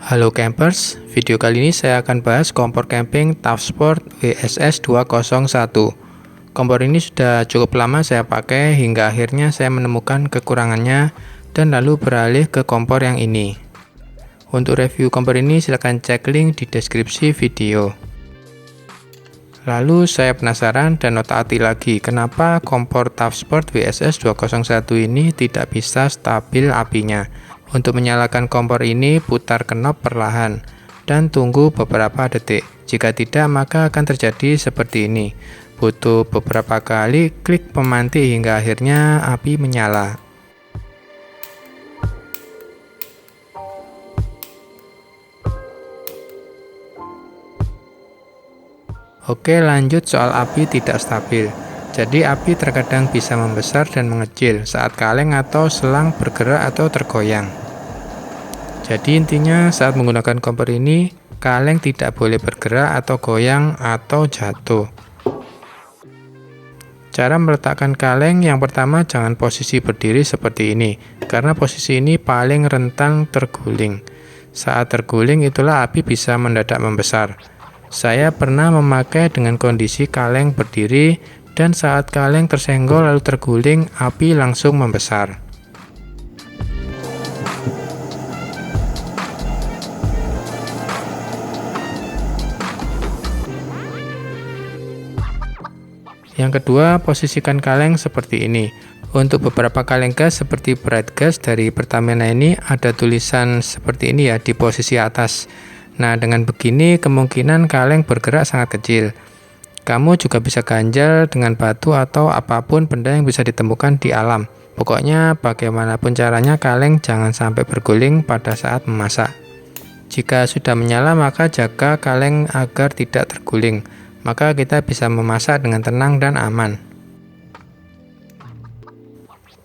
Halo campers, video kali ini saya akan bahas kompor camping Tavsport WSS 201. Kompor ini sudah cukup lama saya pakai hingga akhirnya saya menemukan kekurangannya dan lalu beralih ke kompor yang ini. Untuk review kompor ini silahkan cek link di deskripsi video. Lalu saya penasaran dan otak-atik lagi kenapa kompor Tavsport WSS 201 ini tidak bisa stabil apinya. Untuk menyalakan kompor ini, putar knob perlahan dan tunggu beberapa detik. Jika tidak, maka akan terjadi seperti ini. Butuh beberapa kali klik pemantik hingga akhirnya api menyala. Oke, lanjut soal api tidak stabil. Jadi api terkadang bisa membesar dan mengecil saat kaleng atau selang bergerak atau tergoyang. Jadi intinya saat menggunakan kompor ini, kaleng tidak boleh bergerak atau goyang atau jatuh. Cara meletakkan kaleng yang pertama, jangan posisi berdiri seperti ini, karena posisi ini paling rentan terguling. Saat terguling itulah api bisa mendadak membesar. Saya pernah memakai dengan kondisi kaleng berdiri, dan saat kaleng tersenggol lalu terguling, api langsung membesar. Yang kedua, posisikan kaleng seperti ini. Untuk beberapa kaleng gas seperti Bright Gas dari Pertamina ini ada tulisan seperti ini ya di posisi atas. Nah, dengan begini kemungkinan kaleng bergerak sangat kecil. Kamu juga bisa ganjal dengan batu atau apapun benda yang bisa ditemukan di alam. Pokoknya bagaimanapun caranya kaleng jangan sampai berguling pada saat memasak. Jika sudah menyala maka jaga kaleng agar tidak terguling. Maka kita bisa memasak dengan tenang dan aman.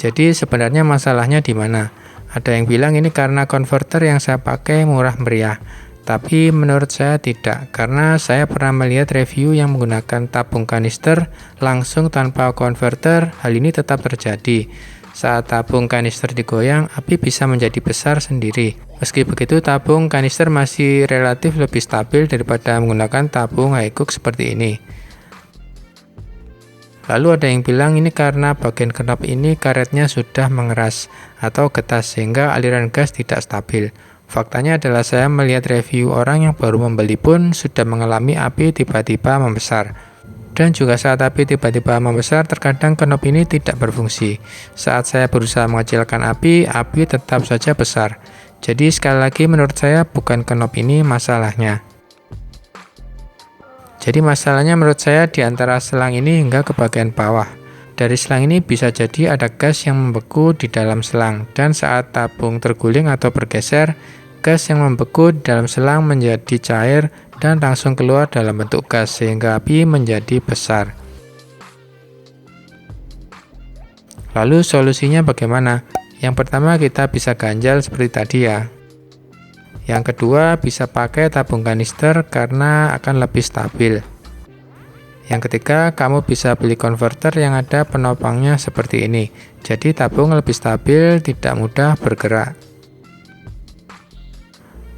Jadi sebenarnya masalahnya di mana? Ada yang bilang ini karena konverter yang saya pakai murah meriah. Tapi menurut saya tidak, karena saya pernah melihat review yang menggunakan tabung kanister langsung tanpa konverter, hal ini tetap terjadi. Saat tabung kanister digoyang, api bisa menjadi besar sendiri. Meski begitu, tabung kanister masih relatif lebih stabil daripada menggunakan tabung Haikuk seperti ini. Lalu ada yang bilang ini karena bagian knob ini karetnya sudah mengeras atau getas sehingga aliran gas tidak stabil. Faktanya adalah saya melihat review orang yang baru membeli pun sudah mengalami api tiba-tiba membesar. Dan juga saat api tiba-tiba membesar, terkadang knob ini tidak berfungsi. Saat saya berusaha mengecilkan api tetap saja besar. Jadi sekali lagi menurut saya bukan knob ini masalahnya. Jadi masalahnya menurut saya di antara selang ini hingga ke bagian bawah. Dari selang ini bisa jadi ada gas yang membeku di dalam selang. Dan saat tabung terguling atau bergeser, gas yang membeku di dalam selang menjadi cair dan langsung keluar dalam bentuk gas sehingga api menjadi besar. Lalu solusinya bagaimana? Yang pertama kita bisa ganjal seperti tadi ya. Yang kedua bisa pakai tabung kanister karena akan lebih stabil. Yang ketiga kamu bisa beli konverter yang ada penopangnya seperti ini. Jadi tabung lebih stabil, tidak mudah bergerak.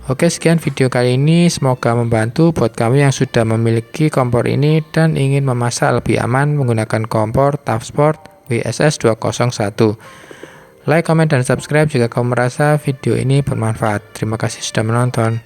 Oke, sekian video kali ini, semoga membantu buat kamu yang sudah memiliki kompor ini dan ingin memasak lebih aman menggunakan kompor Tavsport WSS 201. Like, komen, dan subscribe jika kamu merasa video ini bermanfaat. Terima kasih sudah menonton.